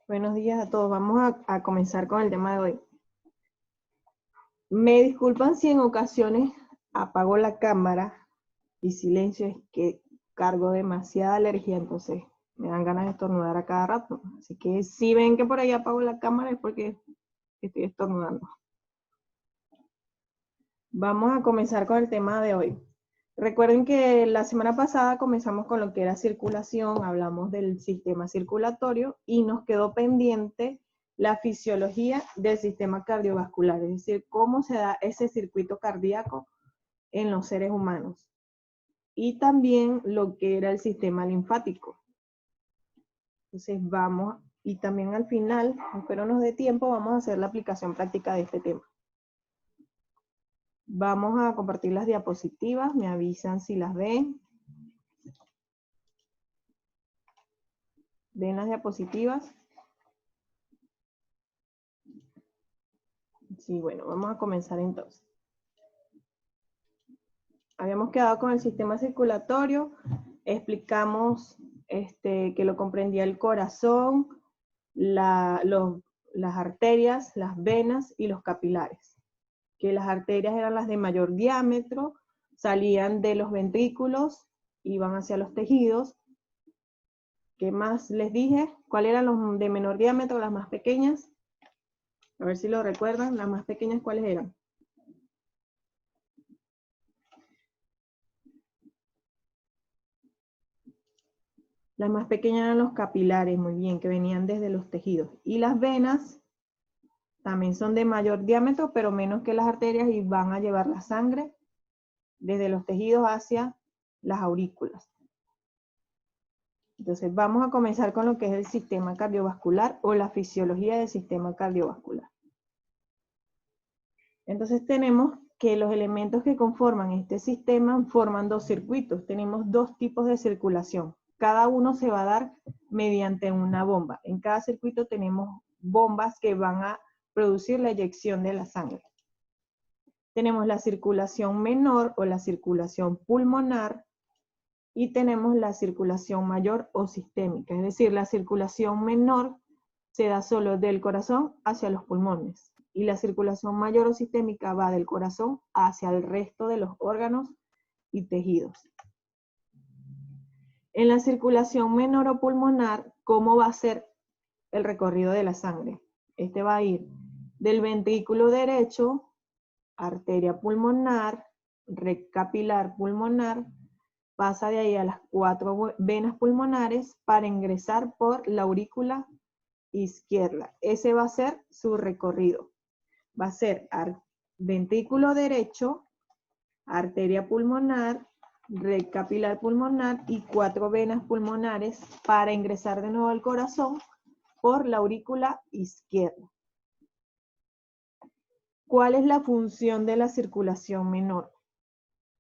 Buenos días a todos. Vamos a comenzar con el tema de hoy. Me disculpan si en ocasiones apago la cámara y silencio, es que cargo demasiada alergia, entonces me dan ganas de estornudar a cada rato. Así que si ven que por ahí apago la cámara es porque estoy estornudando. Vamos a comenzar con el tema de hoy. Recuerden que la semana pasada comenzamos con lo que era circulación, hablamos del sistema circulatorio y nos quedó pendiente la fisiología del sistema cardiovascular, es decir, cómo se da ese circuito cardíaco en los seres humanos. Y también lo que era el sistema linfático. Entonces vamos, y también al final, espero nos dé tiempo, vamos a hacer la aplicación práctica de este tema. Vamos a compartir las diapositivas, me avisan si las ven. ¿Ven las diapositivas? Sí, bueno, vamos a comenzar entonces. Habíamos quedado con el sistema circulatorio, explicamos que lo comprendía el corazón, las arterias, las venas y los capilares. Que las arterias eran las de mayor diámetro, salían de los ventrículos, iban hacia los tejidos. ¿Qué más les dije? ¿Cuáles eran los de menor diámetro, las más pequeñas? A ver si lo recuerdan, las más pequeñas, ¿cuáles eran? Las más pequeñas eran los capilares, muy bien, que venían desde los tejidos. Y las venas también son de mayor diámetro, pero menos que las arterias y van a llevar la sangre desde los tejidos hacia las aurículas. Entonces vamos a comenzar con lo que es el sistema cardiovascular o la fisiología del sistema cardiovascular. Entonces tenemos que los elementos que conforman este sistema forman dos circuitos. Tenemos dos tipos de circulación. Cada uno se va a dar mediante una bomba. En cada circuito tenemos bombas que van a producir la eyección de la sangre. Tenemos la circulación menor o la circulación pulmonar y tenemos la circulación mayor o sistémica. Es decir, la circulación menor se da solo del corazón hacia los pulmones y la circulación mayor o sistémica va del corazón hacia el resto de los órganos y tejidos. En la circulación menor o pulmonar, ¿cómo va a ser el recorrido de la sangre? Este va a ir del ventrículo derecho, arteria pulmonar, red capilar pulmonar, pasa de ahí a las 4 venas pulmonares para ingresar por la aurícula izquierda. Ese va a ser su recorrido. Va a ser ventrículo derecho, arteria pulmonar, red capilar pulmonar y 4 venas pulmonares para ingresar de nuevo al corazón por la aurícula izquierda. ¿Cuál es la función de la circulación menor?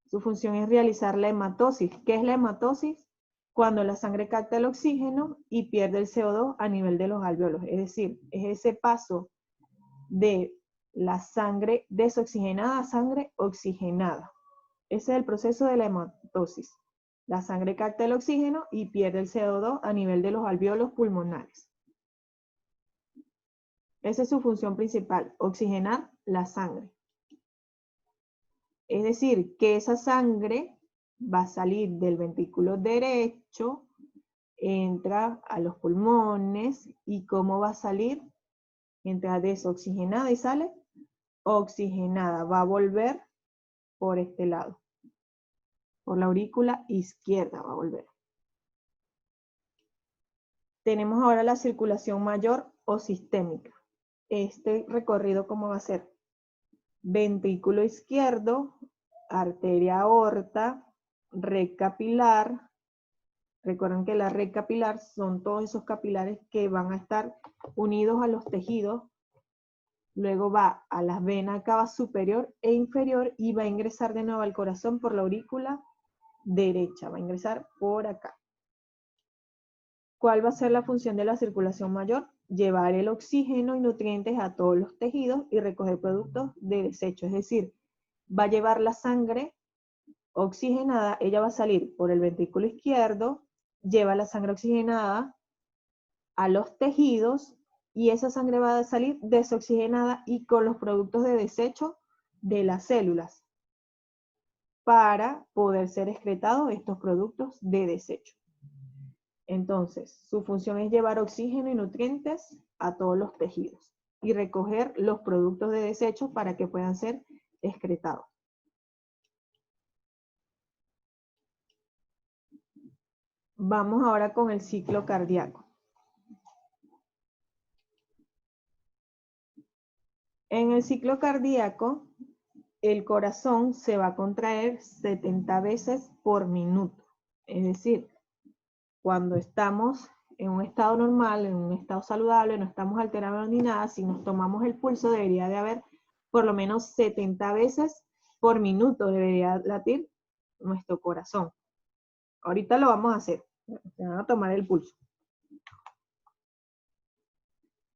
Su función es realizar la hematosis. ¿Qué es la hematosis? Cuando la sangre capta el oxígeno y pierde el CO2 a nivel de los alvéolos. Es decir, es ese paso de la sangre desoxigenada a sangre oxigenada. Ese es el proceso de la hematosis. La sangre capta el oxígeno y pierde el CO2 a nivel de los alvéolos pulmonares. Esa es su función principal, oxigenar la sangre. Es decir, que esa sangre va a salir del ventrículo derecho, entra a los pulmones y ¿cómo va a salir? Entra desoxigenada y sale oxigenada. Va a volver por este lado. Por la aurícula izquierda va a volver. Tenemos ahora la circulación mayor o sistémica. Este recorrido, ¿cómo va a ser? Ventrículo izquierdo, arteria aorta, red capilar. Recuerden que la red capilar son todos esos capilares que van a estar unidos a los tejidos. Luego va a las venas cava superior e inferior y va a ingresar de nuevo al corazón por la aurícula derecha. Va a ingresar por acá. ¿Cuál va a ser la función de la circulación mayor? Llevar el oxígeno y nutrientes a todos los tejidos y recoger productos de desecho. Es decir, va a llevar la sangre oxigenada, ella va a salir por el ventrículo izquierdo, lleva la sangre oxigenada a los tejidos y esa sangre va a salir desoxigenada y con los productos de desecho de las células para poder ser excretados estos productos de desecho. Entonces, su función es llevar oxígeno y nutrientes a todos los tejidos y recoger los productos de desecho para que puedan ser excretados. Vamos ahora con el ciclo cardíaco. En el ciclo cardíaco, el corazón se va a contraer 70 veces por minuto. Es decir, cuando estamos en un estado normal, en un estado saludable, no estamos alterados ni nada, si nos tomamos el pulso debería de haber por lo menos 70 veces por minuto debería latir nuestro corazón. Ahorita lo vamos a hacer. Se van a tomar el pulso.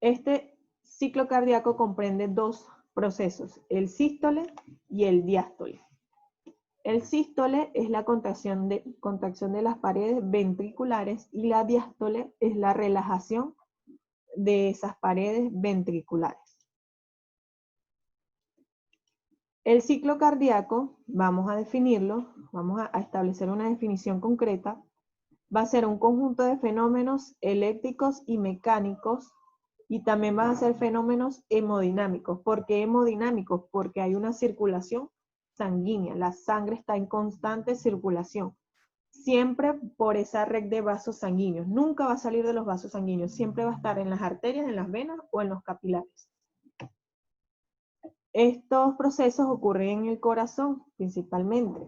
Este ciclo cardíaco comprende dos procesos, el sístole y el diástole. El sístole es la contracción de las paredes ventriculares y la diástole es la relajación de esas paredes ventriculares. El ciclo cardíaco, vamos a definirlo, vamos a establecer una definición concreta, va a ser un conjunto de fenómenos eléctricos y mecánicos y también van a ser fenómenos hemodinámicos. ¿Por qué hemodinámicos? Porque hay una circulación sanguínea, la sangre está en constante circulación, siempre por esa red de vasos sanguíneos, nunca va a salir de los vasos sanguíneos, siempre va a estar en las arterias, en las venas o en los capilares. Estos procesos ocurren en el corazón principalmente.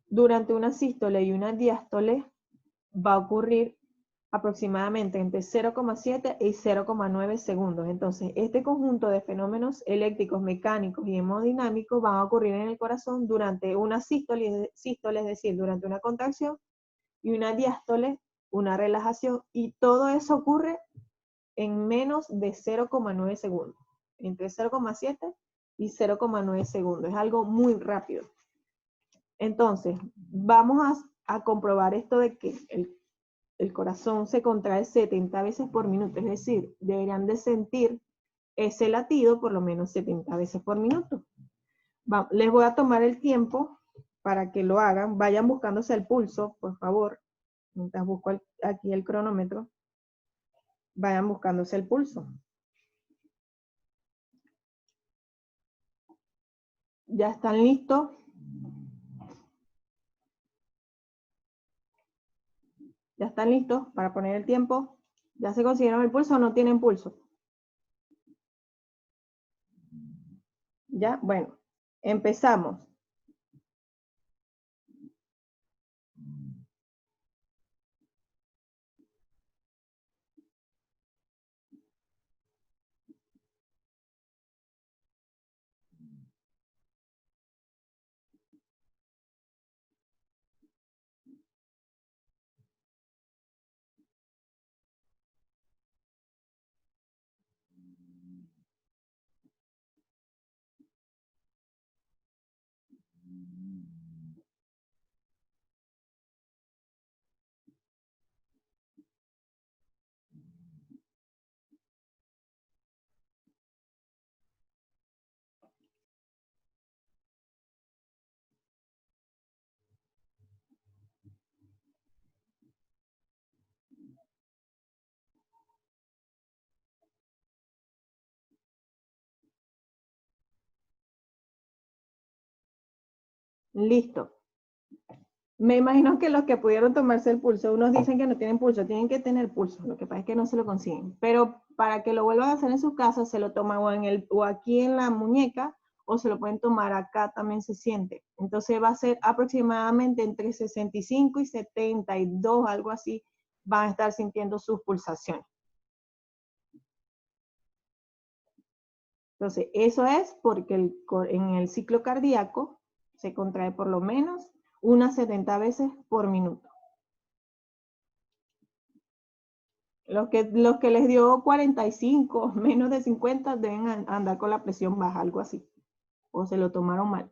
Durante una sístole y una diástole va a ocurrir aproximadamente entre 0,7 y 0,9 segundos. Entonces, este conjunto de fenómenos eléctricos, mecánicos y hemodinámicos van a ocurrir en el corazón durante una sístole, es decir, durante una contracción, y una diástole, una relajación, y todo eso ocurre en menos de 0,9 segundos, entre 0,7 y 0,9 segundos. Es algo muy rápido. Entonces, vamos a comprobar esto de que el corazón se contrae 70 veces por minuto, es decir, deberían de sentir ese latido por lo menos 70 veces por minuto. Les voy a tomar el tiempo para que lo hagan. Vayan buscándose el pulso, por favor. Mientras busco aquí el cronómetro, vayan buscándose el pulso. ¿Ya están listos? ¿Ya están listos para poner el tiempo? ¿Ya se consiguieron el pulso o no tienen pulso? ¿Ya? Bueno, empezamos. Listo. Me imagino que los que pudieron tomarse el pulso, unos dicen que no tienen pulso, tienen que tener pulso, lo que pasa es que no se lo consiguen. Pero para que lo vuelvan a hacer en su casa, se lo toman o aquí en la muñeca, o se lo pueden tomar acá, también se siente. Entonces va a ser aproximadamente entre 65 y 72, algo así, van a estar sintiendo sus pulsaciones. Entonces, eso es porque en el ciclo cardíaco se contrae por lo menos unas 70 veces por minuto. Los que les dio 45, menos de 50, deben andar con la presión baja, algo así. O se lo tomaron mal.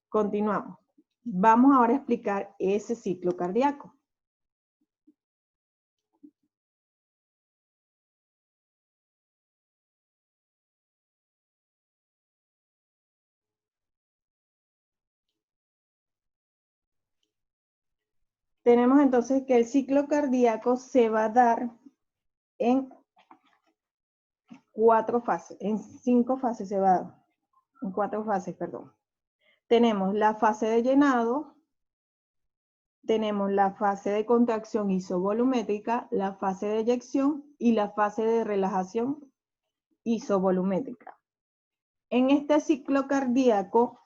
Continuamos. Vamos ahora a explicar ese ciclo cardíaco. tenemos entonces que el ciclo cardíaco se va a dar en 4 fases, en 5 fases se va a dar, en 4 fases, perdón. Tenemos la fase de llenado, tenemos la fase de contracción isovolumétrica, la fase de eyección y la fase de relajación isovolumétrica. En este ciclo cardíaco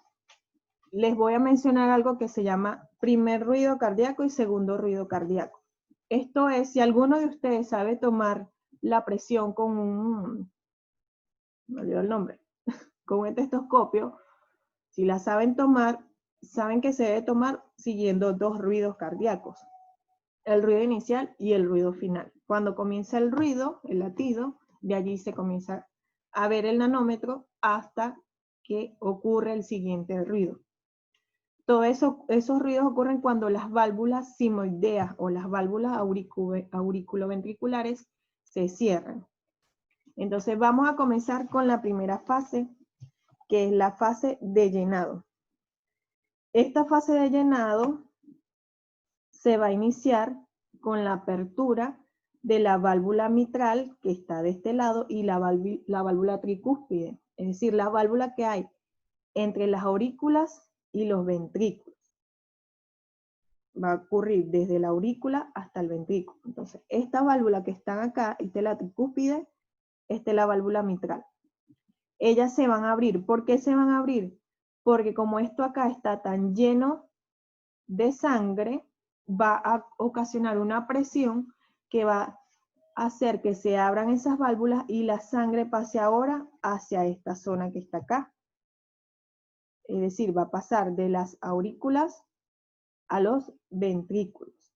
les voy a mencionar algo que se llama primer ruido cardíaco y segundo ruido cardíaco. Esto es, si alguno de ustedes sabe tomar la presión con un, me olvidó el nombre, con un estetoscopio, si la saben tomar, saben que se debe tomar siguiendo 2 ruidos cardíacos. El ruido inicial y el ruido final. Cuando comienza el ruido, el latido, de allí se comienza a ver el nanómetro hasta que ocurre el siguiente ruido. Todos esos ruidos ocurren cuando las válvulas simoideas o las válvulas auriculoventriculares se cierran. Entonces vamos a comenzar con la primera fase, que es la fase de llenado. Esta fase de llenado se va a iniciar con la apertura de la válvula mitral, que está de este lado, y la válvula tricúspide, es decir, la válvula que hay entre las aurículas y los ventrículos. Va a ocurrir desde la aurícula hasta el ventrículo. Entonces, esta válvula que están acá, esta es la tricúspide, esta es la válvula mitral. Ellas se van a abrir. ¿Por qué se van a abrir? Porque como esto acá está tan lleno de sangre, va a ocasionar una presión que va a hacer que se abran esas válvulas y la sangre pase ahora hacia esta zona que está acá. Es decir, va a pasar de las aurículas a los ventrículos.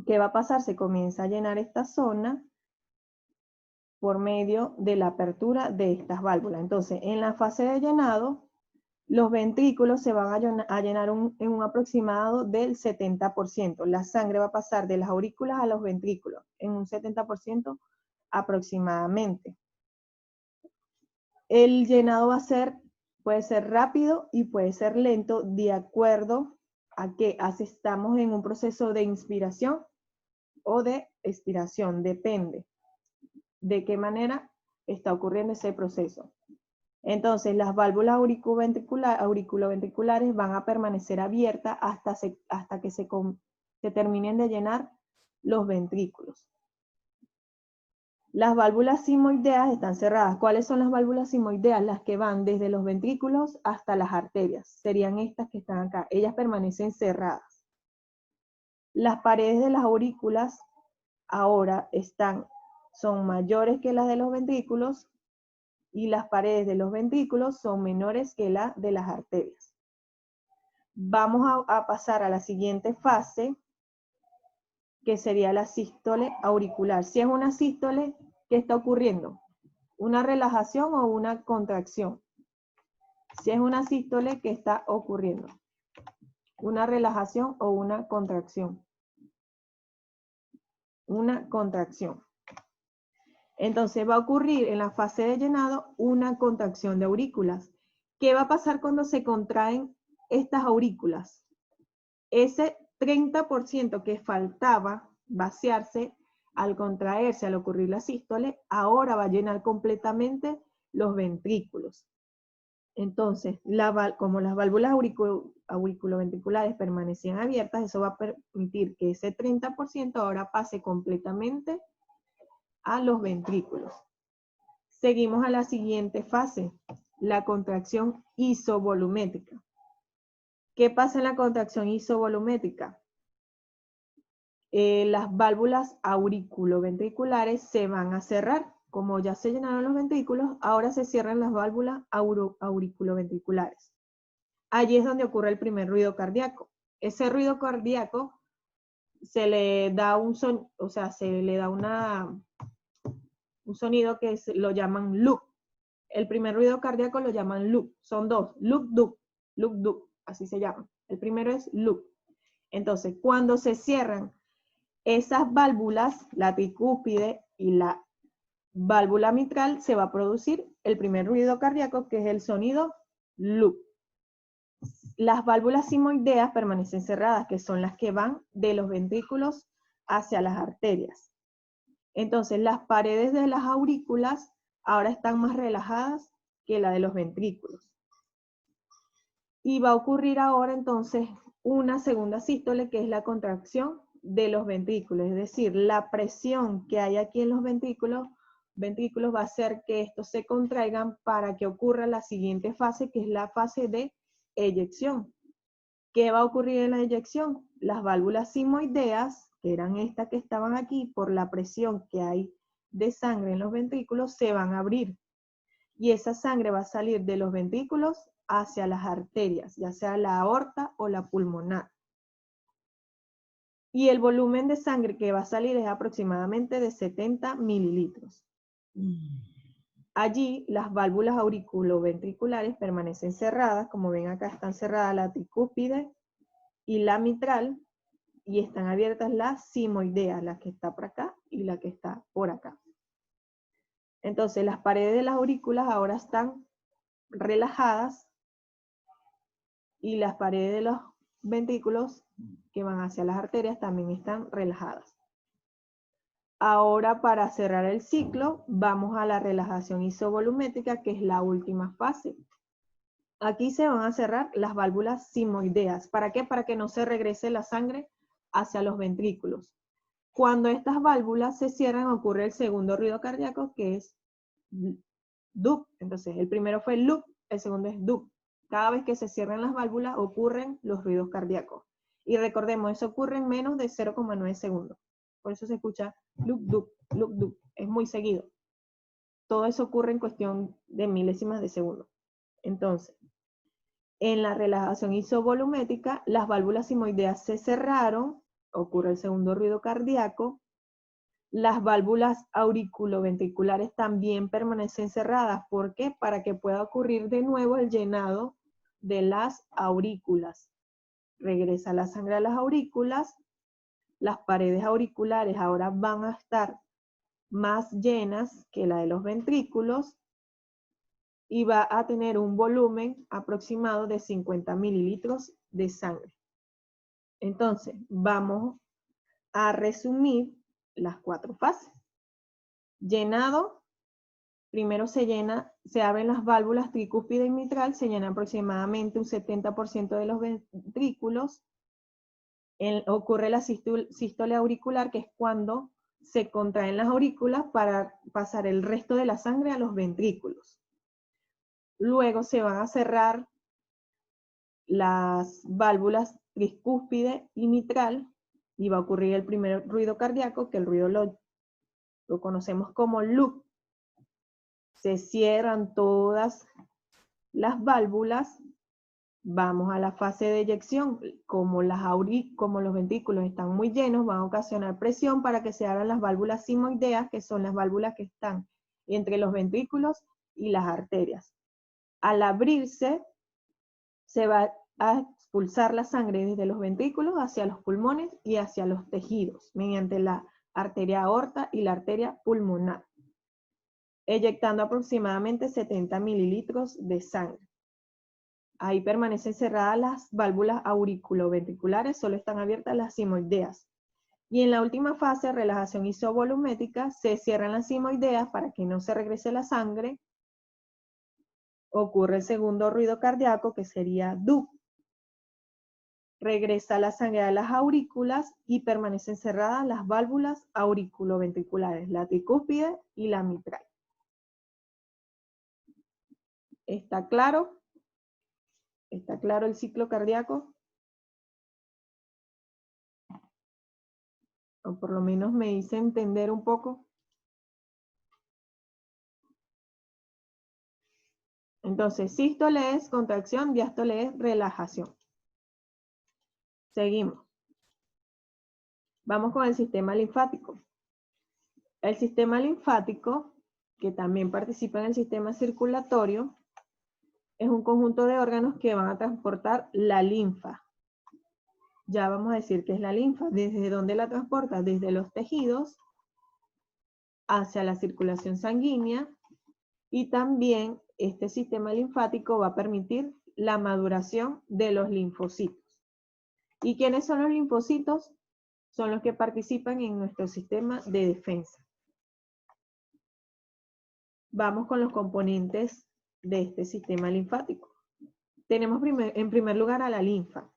¿Qué va a pasar? Se comienza a llenar esta zona por medio de la apertura de estas válvulas. Entonces, en la fase de llenado, los ventrículos se van a llenar en un aproximado del 70%. La sangre va a pasar de las aurículas a los ventrículos en un 70% aproximadamente. El llenado puede ser rápido y puede ser lento de acuerdo a que estamos en un proceso de inspiración o de expiración, depende de qué manera está ocurriendo ese proceso. Entonces, las válvulas auriculoventriculares van a permanecer abiertas hasta que se terminen de llenar los ventrículos. Las válvulas simoideas están cerradas. ¿Cuáles son las válvulas simoideas? Las que van desde los ventrículos hasta las arterias. Serían estas que están acá. Ellas permanecen cerradas. Las paredes de las aurículas ahora son mayores que las de los ventrículos y las paredes de los ventrículos son menores que las de las arterias. Vamos a pasar a la siguiente fase, que sería la sístole auricular. Si es una sístole, ¿qué está ocurriendo? ¿Una relajación o una contracción? Si es una sístole, ¿qué está ocurriendo? ¿Una relajación o una contracción? Una contracción. Entonces va a ocurrir en la fase de llenado una contracción de aurículas. ¿Qué va a pasar cuando se contraen estas aurículas? Ese 30% que faltaba vaciarse al contraerse, al ocurrir la sístole, ahora va a llenar completamente los ventrículos. Entonces, como las válvulas auriculoventriculares permanecían abiertas, eso va a permitir que ese 30% ahora pase completamente a los ventrículos. Seguimos a la siguiente fase, la contracción isovolumétrica. ¿Qué pasa en la contracción isovolumétrica? Las válvulas auriculoventriculares se van a cerrar. Como ya se llenaron los ventrículos, ahora se cierran las válvulas auriculoventriculares. Allí es donde ocurre el primer ruido cardíaco. Ese ruido cardíaco se le da un sonido que lo llaman loop. El primer ruido cardíaco lo llaman loop. Son 2, loop, dup, así se llama. El primero es loop. Entonces, cuando se cierran esas válvulas, la tricúspide y la válvula mitral, se va a producir el primer ruido cardíaco, que es el sonido loop. Las válvulas simoideas permanecen cerradas, que son las que van de los ventrículos hacia las arterias. Entonces, las paredes de las aurículas ahora están más relajadas que la de los ventrículos. Y va a ocurrir ahora entonces una segunda sístole, que es la contracción de los ventrículos, es decir, la presión que hay aquí en los ventrículos va a hacer que estos se contraigan para que ocurra la siguiente fase, que es la fase de eyección. ¿Qué va a ocurrir en la eyección? Las válvulas simoideas, que eran estas que estaban aquí, por la presión que hay de sangre en los ventrículos, se van a abrir. Y esa sangre va a salir de los ventrículos hacia las arterias, ya sea la aorta o la pulmonar. Y el volumen de sangre que va a salir es aproximadamente de 70 mililitros. Allí las válvulas auriculoventriculares permanecen cerradas, como ven acá están cerradas la tricúspide y la mitral, y están abiertas las simoideas, la que está por acá y la que está por acá. Entonces las paredes de las aurículas ahora están relajadas y las paredes de los ventrículos que van hacia las arterias también están relajadas. Ahora, para cerrar el ciclo, vamos a la relajación isovolumétrica, que es la última fase. Aquí se van a cerrar las válvulas simoideas. ¿Para qué? Para que no se regrese la sangre hacia los ventrículos. Cuando estas válvulas se cierran, ocurre el segundo ruido cardíaco, que es DUC. Entonces, el primero fue LUC, el segundo es DUC. Cada vez que se cierran las válvulas, ocurren los ruidos cardíacos. Y recordemos, eso ocurre en menos de 0,9 segundos. Por eso se escucha LUC, DUC, LUC, DUC. Es muy seguido. Todo eso ocurre en cuestión de milésimas de segundo. Entonces, en la relajación isovolumétrica, las válvulas simoideas se cerraron, ocurre el segundo ruido cardíaco. Las válvulas auriculoventriculares también permanecen cerradas. ¿Por qué? Para que pueda ocurrir de nuevo el llenado de las aurículas. Regresa la sangre a las aurículas. Las paredes auriculares ahora van a estar más llenas que la de los ventrículos y va a tener un volumen aproximado de 50 mililitros de sangre. Entonces, vamos a resumir las 4 fases. Llenado, primero se abren las válvulas tricúspide y mitral, se llena aproximadamente un 70% de los ventrículos. Ocurre la sístole auricular, que es cuando se contraen las aurículas para pasar el resto de la sangre a los ventrículos. Luego se van a cerrar las válvulas tricúspide y mitral y va a ocurrir el primer ruido cardíaco, que el ruido lo conocemos como LUC. Se cierran todas las válvulas. Vamos a la fase de eyección. Como los ventrículos están muy llenos, van a ocasionar presión para que se abran las válvulas simoideas, que son las válvulas que están entre los ventrículos y las arterias. Al abrirse, se va a expulsar la sangre desde los ventrículos hacia los pulmones y hacia los tejidos, mediante la arteria aorta y la arteria pulmonar, eyectando aproximadamente 70 mililitros de sangre. Ahí permanecen cerradas las válvulas auriculoventriculares, solo están abiertas las simoideas. Y en la última fase, relajación isovolumétrica, se cierran las simoideas para que no se regrese la sangre. Ocurre el segundo ruido cardíaco, que sería DUC. Regresa la sangre a las aurículas y permanecen cerradas las válvulas auriculoventriculares, la tricúspide y la mitral. ¿Está claro? ¿Está claro el ciclo cardíaco? O por lo menos me hice entender un poco. Entonces, sístole es contracción, diástole es relajación. Seguimos. Vamos con el sistema linfático. El sistema linfático, que también participa en el sistema circulatorio, es un conjunto de órganos que van a transportar la linfa. Ya vamos a decir qué es la linfa. ¿Desde dónde la transporta? Desde los tejidos hacia la circulación sanguínea, y también este sistema linfático va a permitir la maduración de los linfocitos. ¿Y quiénes son los linfocitos? Son los que participan en nuestro sistema de defensa. Vamos con los componentes de este sistema linfático. Tenemos en primer lugar a la linfa.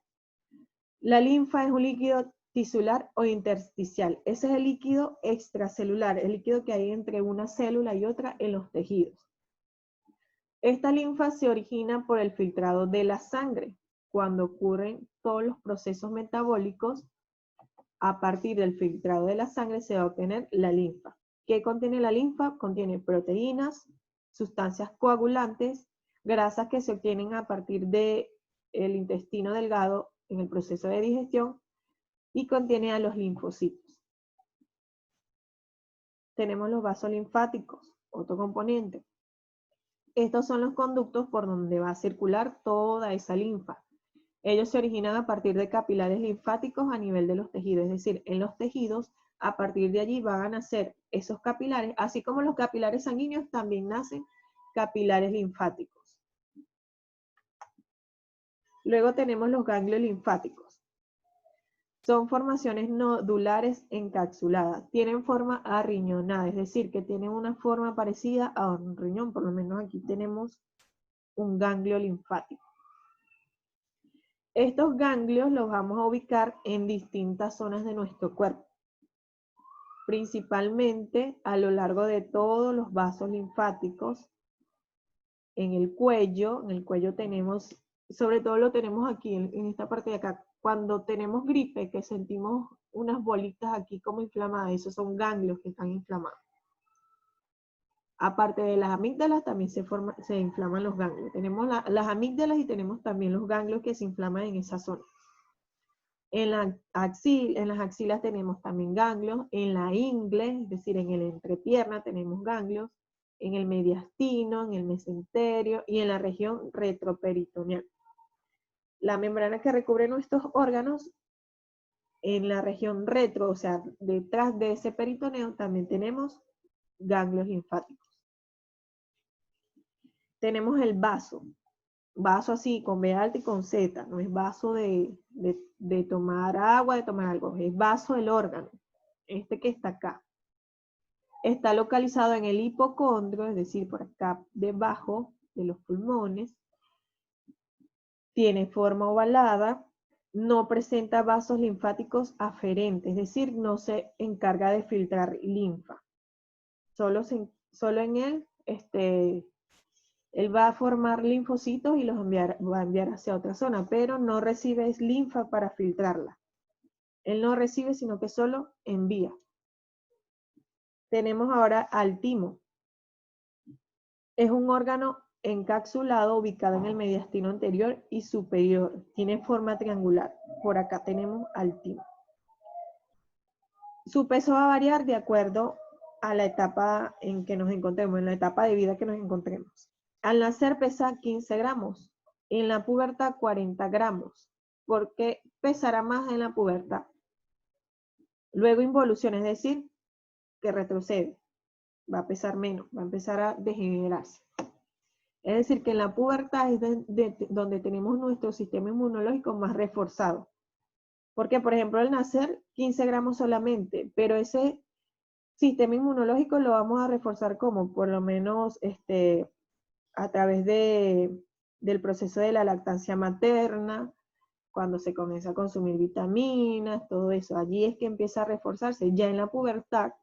La linfa es un líquido tisular o intersticial. Ese es el líquido extracelular, el líquido que hay entre una célula y otra en los tejidos. Esta linfa se origina por el filtrado de la sangre. Cuando ocurren todos los procesos metabólicos, a partir del filtrado de la sangre se va a obtener la linfa. ¿Qué contiene la linfa? Contiene proteínas, sustancias coagulantes, grasas que se obtienen a partir del intestino delgado en el proceso de digestión y contiene a los linfocitos. Tenemos los vasos linfáticos, otro componente. Estos son los conductos por donde va a circular toda esa linfa. Ellos se originan a partir de capilares linfáticos a nivel de los tejidos, es decir, en los tejidos, a partir de allí van a nacer esos capilares, así como los capilares sanguíneos también nacen capilares linfáticos. Luego tenemos los ganglios linfáticos. Son formaciones nodulares encapsuladas, tienen forma arriñonada, es decir, que tienen una forma parecida a un riñón, por lo menos aquí tenemos un ganglio linfático. Estos ganglios los vamos a ubicar en distintas zonas de nuestro cuerpo, principalmente a lo largo de todos los vasos linfáticos. En el cuello tenemos, sobre todo lo tenemos aquí, en esta parte de acá. Cuando tenemos gripe, que sentimos unas bolitas aquí como inflamadas, esos son ganglios que están inflamados. Aparte de las amígdalas, también se inflaman los ganglios. Tenemos las amígdalas y tenemos también los ganglios que se inflaman en esa zona. En las axilas tenemos también ganglios, en la ingle, es decir, en el entrepierna tenemos ganglios, en el mediastino, en el mesenterio y en la región retroperitoneal. La membrana que recubre nuestros órganos, en la región retro, o sea, detrás de ese peritoneo, también tenemos ganglios linfáticos. Tenemos el vaso así, con B alta y con Z, no es vaso de tomar agua, de tomar algo, es vaso del órgano, este que está acá. Está localizado en el hipocondrio, es decir, por acá debajo de los pulmones. Tiene forma ovalada, no presenta vasos linfáticos aferentes, es decir, no se encarga de filtrar linfa. Solo en él, él va a formar linfocitos y los va a enviar hacia otra zona, pero no recibe linfa para filtrarla. Él no recibe, sino que solo envía. Tenemos ahora al timo. Es un órgano encapsulado ubicado en el mediastino anterior y superior. Tiene forma triangular. Por acá tenemos al timo. Su peso va a variar de acuerdo a la etapa en que nos encontremos, en la etapa de vida que nos encontremos. Al nacer pesa 15 gramos, en la pubertad 40 gramos. ¿Por qué pesará más en la pubertad? Luego involución, es decir, que retrocede. Va a pesar menos, va a empezar a degenerarse. Es decir, que en la pubertad es donde tenemos nuestro sistema inmunológico más reforzado. Porque, por ejemplo, al nacer 15 gramos solamente, pero ese sistema inmunológico lo vamos a reforzar como, por lo menos, a través del proceso de la lactancia materna, cuando se comienza a consumir vitaminas, todo eso. Allí es que empieza a reforzarse. Ya en la pubertad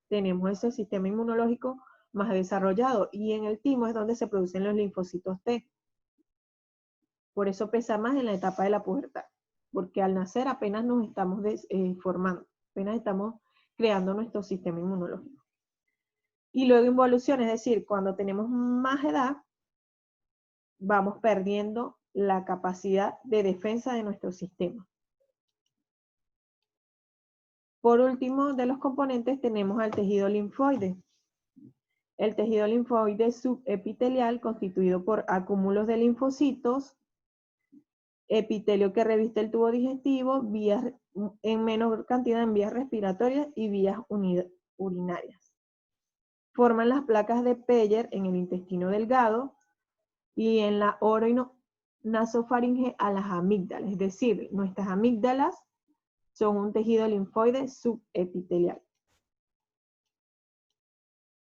tenemos ese sistema inmunológico más desarrollado, y en el timo es donde se producen los linfocitos T. Por eso pesa más en la etapa de la pubertad, porque al nacer apenas nos estamos formando, apenas estamos creando nuestro sistema inmunológico. Y luego involución, es decir, cuando tenemos más edad, vamos perdiendo la capacidad de defensa de nuestro sistema. Por último, de los componentes tenemos al tejido linfoide. El tejido linfoide subepitelial, constituido por acúmulos de linfocitos, epitelio que reviste el tubo digestivo, vías en menor cantidad en vías respiratorias y vías urinarias. Forman las placas de Peyer en el intestino delgado y en la nasofaringe a las amígdalas, es decir, nuestras amígdalas son un tejido linfoide subepitelial.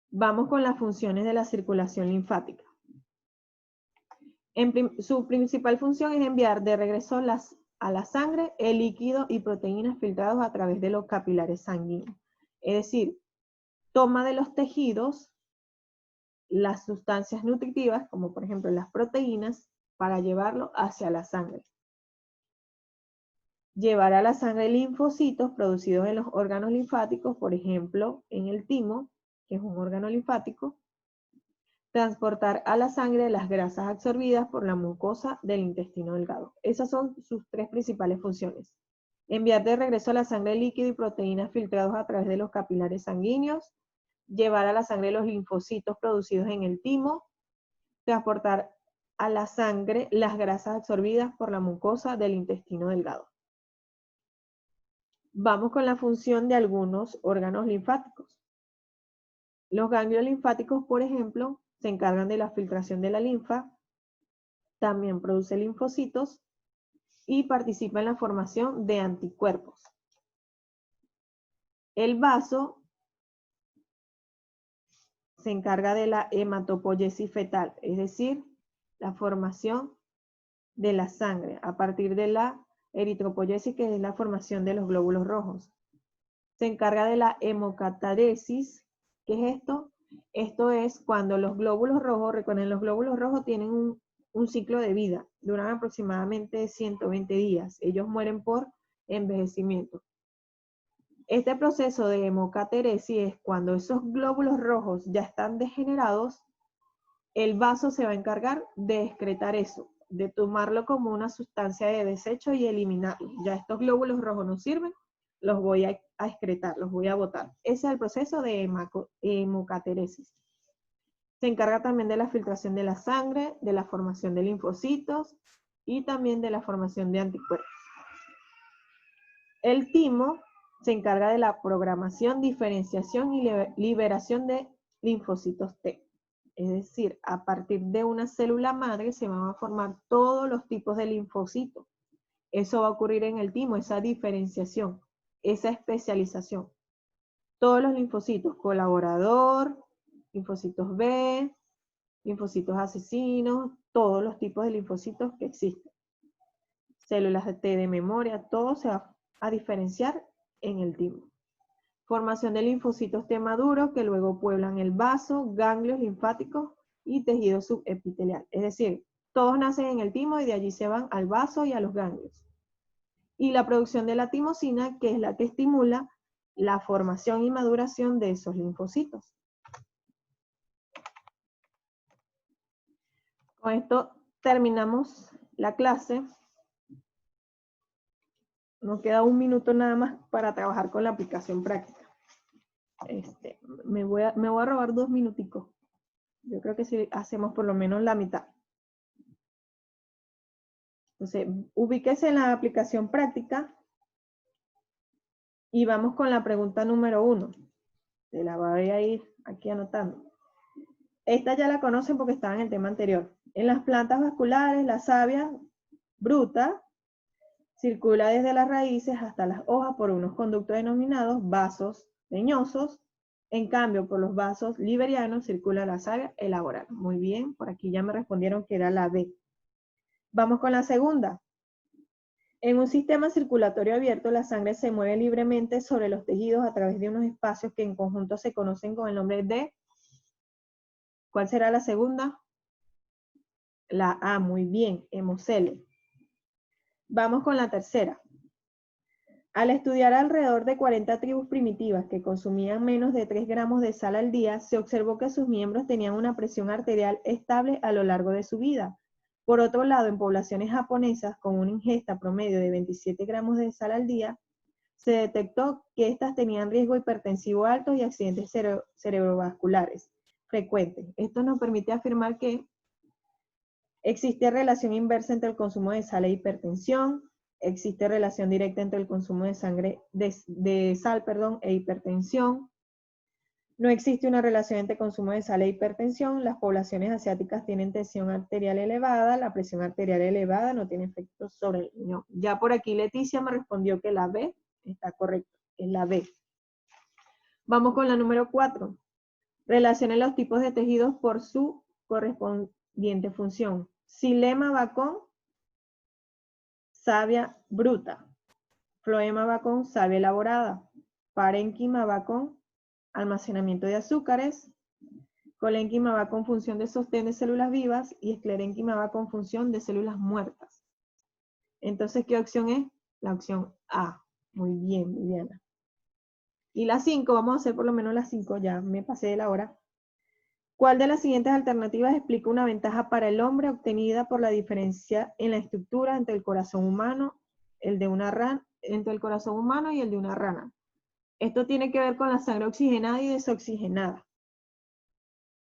Vamos con las funciones de la circulación linfática. Su principal función es enviar de regreso a la sangre el líquido y proteínas filtrados a través de los capilares sanguíneos. Es decir, toma de los tejidos las sustancias nutritivas, como por ejemplo las proteínas, para llevarlo hacia la sangre. Llevar a la sangre linfocitos producidos en los órganos linfáticos, por ejemplo, en el timo, que es un órgano linfático. Transportar a la sangre las grasas absorbidas por la mucosa del intestino delgado. Esas son sus tres principales funciones. Enviar de regreso a la sangre líquido y proteínas filtrados a través de los capilares sanguíneos. Llevar a la sangre los linfocitos producidos en el timo. Transportar a la sangre las grasas absorbidas por la mucosa del intestino delgado. Vamos con la función de algunos órganos linfáticos. Los ganglios linfáticos, por ejemplo, se encargan de la filtración de la linfa, también produce linfocitos y participa en la formación de anticuerpos. El vaso se encarga de la hematopoiesis fetal, es decir, la formación de la sangre a partir de la eritropoiesis, que es la formación de los glóbulos rojos. Se encarga de la hemocataresis. ¿Qué es esto? Esto es cuando los glóbulos rojos, recuerden, los glóbulos rojos tienen un ciclo de vida, duran aproximadamente 120 días. Ellos mueren por envejecimiento. Este proceso de hemocateresis es cuando esos glóbulos rojos ya están degenerados, el vaso se va a encargar de excretar eso, de tomarlo como una sustancia de desecho y eliminarlo. Ya estos glóbulos rojos no sirven, los voy a excretar, los voy a botar. Ese es el proceso de hemocateresis. Se encarga también de la filtración de la sangre, de la formación de linfocitos y también de la formación de anticuerpos. El timo se encarga de la programación, diferenciación y liberación de linfocitos T. Es decir, a partir de una célula madre se van a formar todos los tipos de linfocitos. Eso va a ocurrir en el timo, esa diferenciación, esa especialización. Todos los linfocitos, colaborador, linfocitos B, linfocitos asesinos, todos los tipos de linfocitos que existen. Células de T de memoria, todo se va a diferenciar en el timo. Formación de linfocitos T maduros que luego pueblan el vaso, ganglios linfáticos y tejido subepitelial. Es decir, todos nacen en el timo y de allí se van al vaso y a los ganglios. Y la producción de la timosina, que es la que estimula la formación y maduración de esos linfocitos. Con esto terminamos la clase. Nos queda un minuto nada más para trabajar con la aplicación práctica. Me voy a robar 2 minuticos. Yo creo que si hacemos por lo menos la mitad. Entonces, ubíquese en la aplicación práctica y vamos con la pregunta número 1. Se la voy a ir aquí anotando. Esta ya la conocen porque estaba en el tema anterior. En las plantas vasculares, la savia bruta circula desde las raíces hasta las hojas por unos conductos denominados vasos leñosos. En cambio, por los vasos liberianos circula la savia elaborada. Muy bien, por aquí ya me respondieron que era la B. Vamos con la segunda. En un sistema circulatorio abierto, la sangre se mueve libremente sobre los tejidos a través de unos espacios que en conjunto se conocen con el nombre de... ¿Cuál será la segunda? La A, muy bien, hemocele. Vamos con la tercera. Al estudiar alrededor de 40 tribus primitivas que consumían menos de 3 gramos de sal al día, se observó que sus miembros tenían una presión arterial estable a lo largo de su vida. Por otro lado, en poblaciones japonesas con una ingesta promedio de 27 gramos de sal al día, se detectó que éstas tenían riesgo hipertensivo alto y accidentes cerebrovasculares frecuentes. Esto nos permite afirmar que existe relación inversa entre el consumo de sal e hipertensión. Existe relación directa entre el consumo de sal e hipertensión. No existe una relación entre consumo de sal e hipertensión. Las poblaciones asiáticas tienen tensión arterial elevada. La presión arterial elevada no tiene efecto sobre el riñón. Ya por aquí Leticia me respondió que la B está correcta. Es la B. Vamos con la número 4. Relacione los tipos de tejidos por su correspondiente función. Xilema va con savia bruta. Floema va con savia elaborada. Parénquima va con almacenamiento de azúcares. Colénquima va con función de sostén de células vivas y esclerénquima va con función de células muertas. Entonces, ¿qué opción es? La opción A. Muy bien, Viviana. Y la 5, vamos a hacer por lo menos la 5, ya me pasé de la hora. ¿Cuál de las siguientes alternativas explica una ventaja para el hombre obtenida por la diferencia en la estructura entre el corazón humano, entre el corazón humano y el de una rana? Esto tiene que ver con la sangre oxigenada y desoxigenada.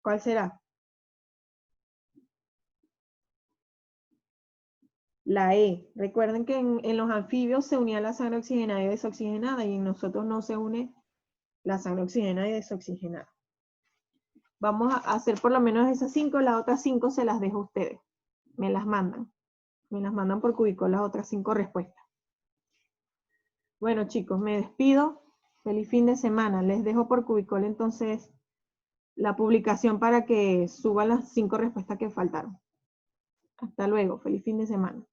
¿Cuál será? La E. Recuerden que en los anfibios se unía la sangre oxigenada y desoxigenada y en nosotros no se une la sangre oxigenada y desoxigenada. Vamos a hacer por lo menos esas 5, las otras 5 se las dejo a ustedes. Me las mandan por Cubicol las otras 5 respuestas. Bueno chicos, me despido. Feliz fin de semana. Les dejo por Cubicol entonces la publicación para que suban las 5 respuestas que faltaron. Hasta luego. Feliz fin de semana.